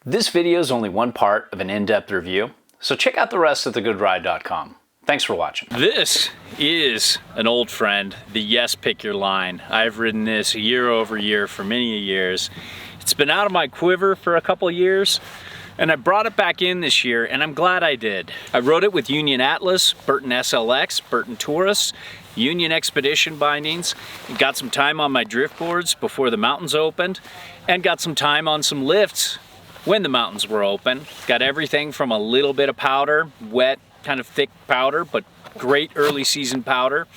This video is only one part of an in-depth review, so check out the rest at thegoodride.com. Thanks for watching. This is an old friend, the Yes Pick Your Line. I've ridden this year over year for many years. It's been out of my quiver for a couple years, and I brought it back in this year, and I'm glad I did. I rode it with Union Atlas, Burton SLX, Burton Taurus, Union Expedition bindings, got some time on my drift boards before the mountains opened, and got some time on some lifts when the mountains were open. Got everything from a little bit of powder, wet, kind of thick powder, but great early season powder.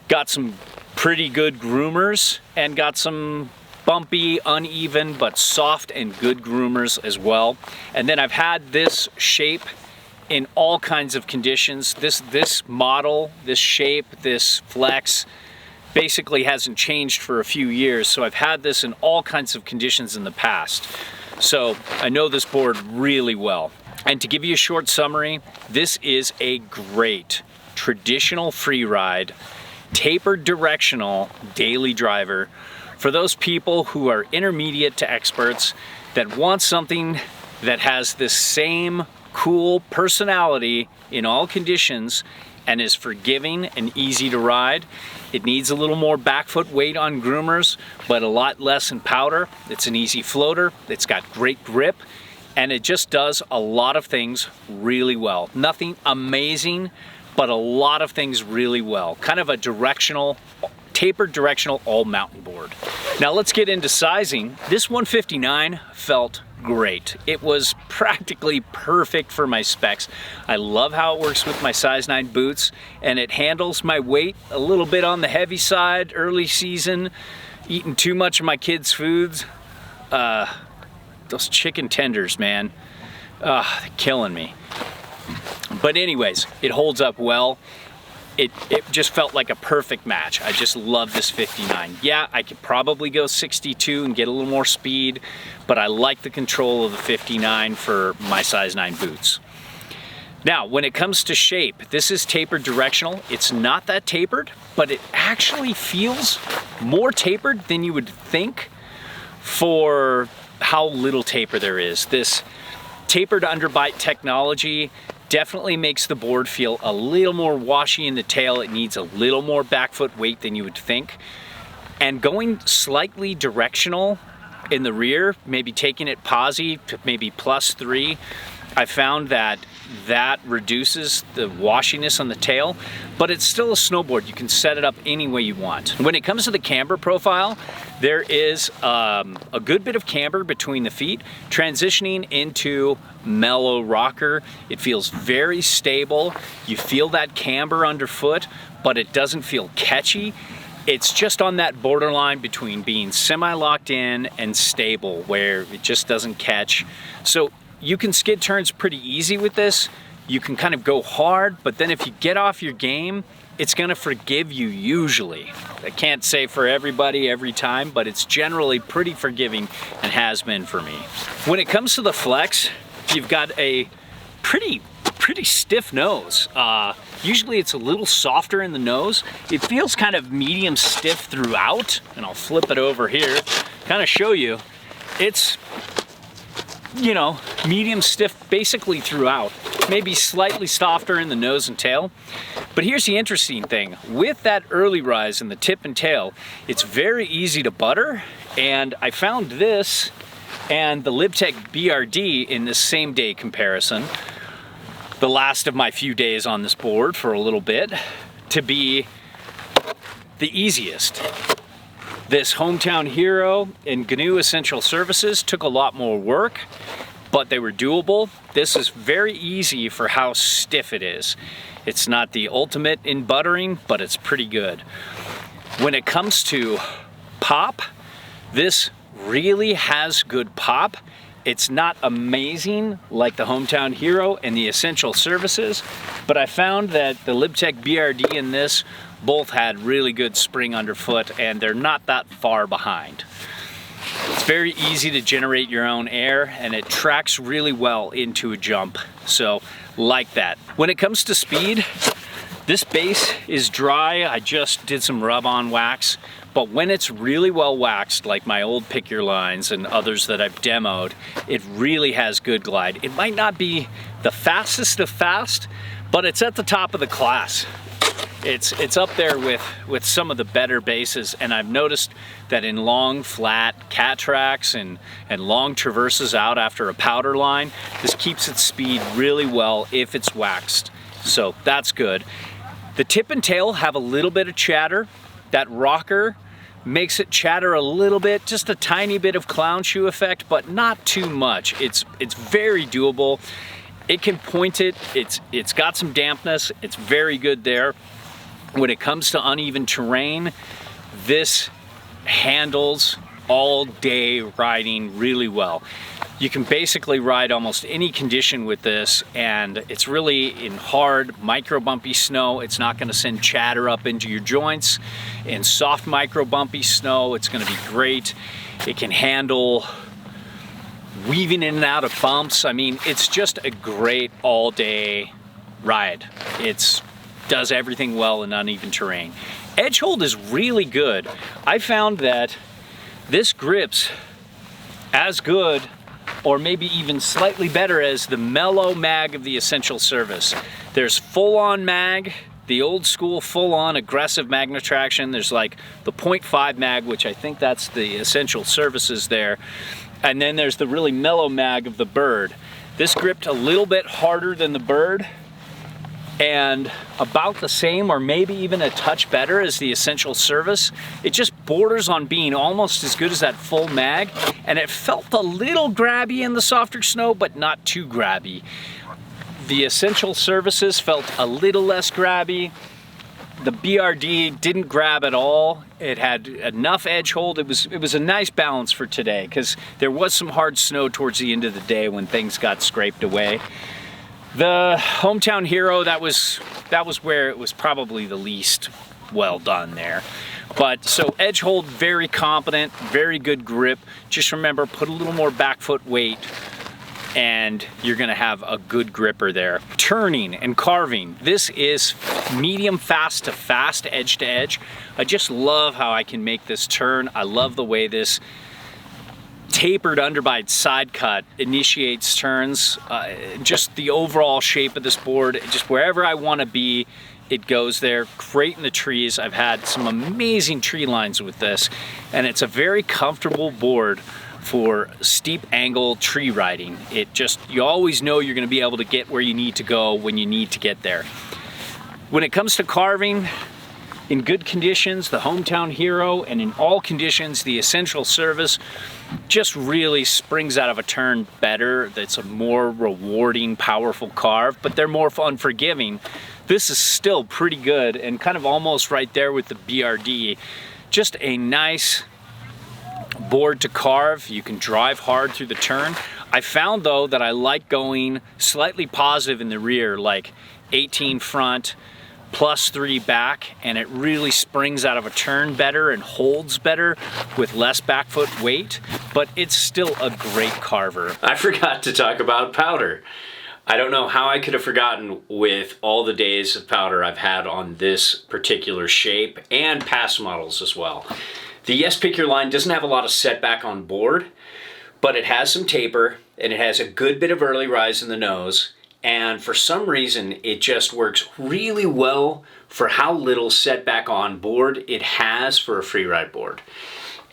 Got some pretty good groomers, and got some bumpy, uneven, but soft and good groomers as well. And then I've had this shape in all kinds of conditions. This model, this shape, this flex basically hasn't changed for a few years, so I've had this in all kinds of conditions in the past. So I know this board really well. And to give you a short summary, this is a great traditional free ride, tapered directional daily driver for those people who are intermediate to experts that want something that has the same cool personality in all conditions and is forgiving and easy to ride. It needs a little more back foot weight on groomers, but a lot less in powder. It's an easy floater. It's got great grip, and it just does a lot of things really well. Nothing amazing, but a lot of things really well. Kind of a directional, tapered directional all mountain board. Now let's get into sizing. This 159 felt great. It was practically perfect for my specs. I love how it works with my size 9 boots, and it handles my weight a little bit on the heavy side early season, eating too much of my kids' foods. Those chicken tenders, man, they're killing me. But anyways, it holds up well. It just felt like a perfect match. I just love this 59. Yeah, I could probably go 62 and get a little more speed, but I like the control of the 59 for my size 9 boots. Now, when it comes to shape, this is tapered directional. It's not that tapered, but it actually feels more tapered than you would think for how little taper there is. This tapered underbite technology definitely makes the board feel a little more washy in the tail. It needs a little more back foot weight than you would think. And going slightly directional in the rear, maybe taking it posi to maybe +3, I found that reduces the washiness on the tail, but it's still a snowboard. You can set it up any way you want. When it comes to the camber profile, there is a good bit of camber between the feet, transitioning into mellow rocker. It feels very stable. You feel that camber underfoot, but it doesn't feel catchy. It's just on that borderline between being semi-locked in and stable, where it just doesn't catch. So you can skid turns pretty easy with this. You can kind of go hard, but then if you get off your game, it's gonna forgive you usually. I can't say for everybody every time, but it's generally pretty forgiving and has been for me. When it comes to the flex, you've got a pretty stiff nose. Usually it's a little softer in the nose. It feels kind of medium stiff throughout, and I'll flip it over here, kind of show you. It's, you know, medium stiff basically throughout, maybe slightly softer in the nose and tail. But here's the interesting thing. With that early rise in the tip and tail, it's very easy to butter, and I found this and the Libtech BRD in this same day comparison, the last of my few days on this board for a little bit, to be the easiest. This Hometown Hero and GNU Essential Services took a lot more work, but they were doable. This is very easy for how stiff it is. It's not the ultimate in buttering, but it's pretty good. When it comes to pop, this really has good pop. It's not amazing like the Hometown Hero and the Essential Services, but I found that the Libtech BRD and this both had really good spring underfoot, and they're not that far behind. It's very easy to generate your own air, and it tracks really well into a jump, so like that. When it comes to speed, This base is dry. I just did some rub-on wax, but when it's really well waxed, like my old Pick Your Lines and others that I've demoed, it really has good glide. It might not be the fastest of fast, but it's at the top of the class. It's up there with some of the better bases, and I've noticed that in long, flat cat tracks and long traverses out after a powder line, this keeps its speed really well if it's waxed. So that's good. The tip and tail have a little bit of chatter. That rocker makes it chatter a little bit, just a tiny bit of clown shoe effect, but not too much. It's very doable. It can point it. It's got some dampness. It's very good there. When it comes to uneven terrain, this handles all day riding really well. You can basically ride almost any condition with this, and it's really in hard micro bumpy snow. It's not going to send chatter up into your joints. In soft micro bumpy snow, it's going to be great. It can handle weaving in and out of bumps. I mean, it's just a great all day ride. It does everything well in uneven terrain. Edge hold is really good. I found that this grips as good or maybe even slightly better as the mellow mag of the Essential Service. There's full-on mag, the old school full-on aggressive magnetraction. There's like the 0.5 mag, which I think that's the Essential Services there. And then there's the really mellow mag of the Bird. This gripped a little bit harder than the Bird, and about the same or maybe even a touch better as the Essential Service. It just borders on being almost as good as that full mag, and it felt a little grabby in the softer snow, but not too grabby. The Essential Services felt a little less grabby. The BRD didn't grab at all. It had enough edge hold. It was a nice balance for today, because there was some hard snow towards the end of the day when things got scraped away. The Hometown Hero, that was where it was probably the least well done there. But so edge hold, very competent, very good grip. Just remember, put a little more back foot weight and you're gonna have a good gripper there. Turning and carving. This is medium fast to fast, edge to edge. I just love how I can make this turn. I love the way this tapered underbite side cut initiates turns. Just the overall shape of this board, just wherever I want to be, it goes there. Great in the trees. I've had some amazing tree lines with this, and it's a very comfortable board for steep angle tree riding. You always know you're going to be able to get where you need to go when you need to get there. When it comes to carving, in good conditions, the Hometown Hero, and in all conditions, the Essential Service just really springs out of a turn better. That's a more rewarding, powerful carve, but they're more unforgiving. This is still pretty good and kind of almost right there with the BRD. Just a nice board to carve. You can drive hard through the turn. I found though that I like going slightly positive in the rear, like 18 front, +3 back, and it really springs out of a turn better and holds better with less back foot weight, but it's still a great carver. I forgot to talk about powder. I don't know how I could have forgotten with all the days of powder I've had on this particular shape and past models as well. The Yes Pick Your Line doesn't have a lot of setback on board, but it has some taper and it has a good bit of early rise in the nose. And for some reason, it just works really well for how little setback on board it has for a freeride board.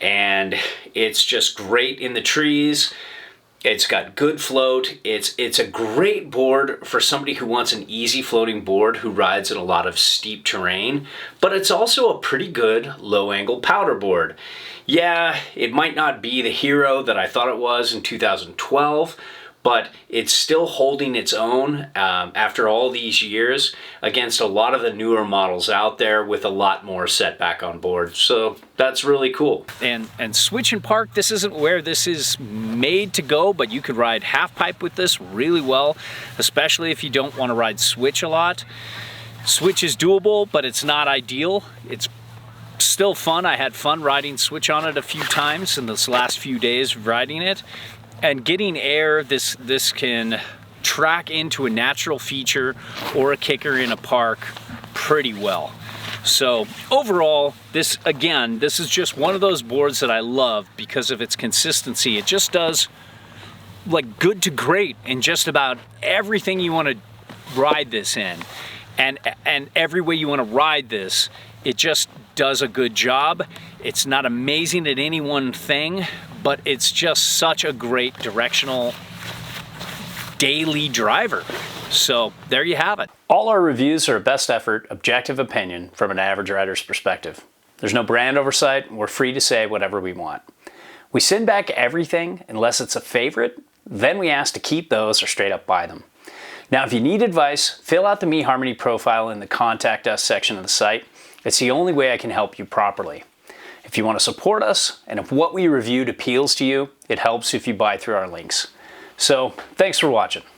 And it's just great in the trees. It's got good float. It's a great board for somebody who wants an easy floating board who rides in a lot of steep terrain, but it's also a pretty good low angle powder board. Yeah, it might not be the hero that I thought it was in 2012, but it's still holding its own after all these years against a lot of the newer models out there with a lot more setback on board. So that's really cool. And switch and park, this isn't where this is made to go, but you could ride half pipe with this really well, especially if you don't want to ride switch a lot. Switch is doable, but it's not ideal. It's still fun. I had fun riding switch on it a few times in this last few days of riding it. And getting air, this can track into a natural feature or a kicker in a park pretty well. So overall, this is just one of those boards that I love because of its consistency. It just does like good to great in just about everything you want to ride this in. And every way you want to ride this, it just does a good job. It's not amazing at any one thing, but it's just such a great directional daily driver. So there you have it. All our reviews are a best effort, objective opinion from an average rider's perspective. There's no brand oversight, and we're free to say whatever we want. We send back everything unless it's a favorite, then we ask to keep those or straight up buy them. Now, if you need advice, fill out the eHarmony profile in the Contact Us section of the site. It's the only way I can help you properly. If you want to support us, and if what we reviewed appeals to you, it helps if you buy through our links. So, thanks for watching.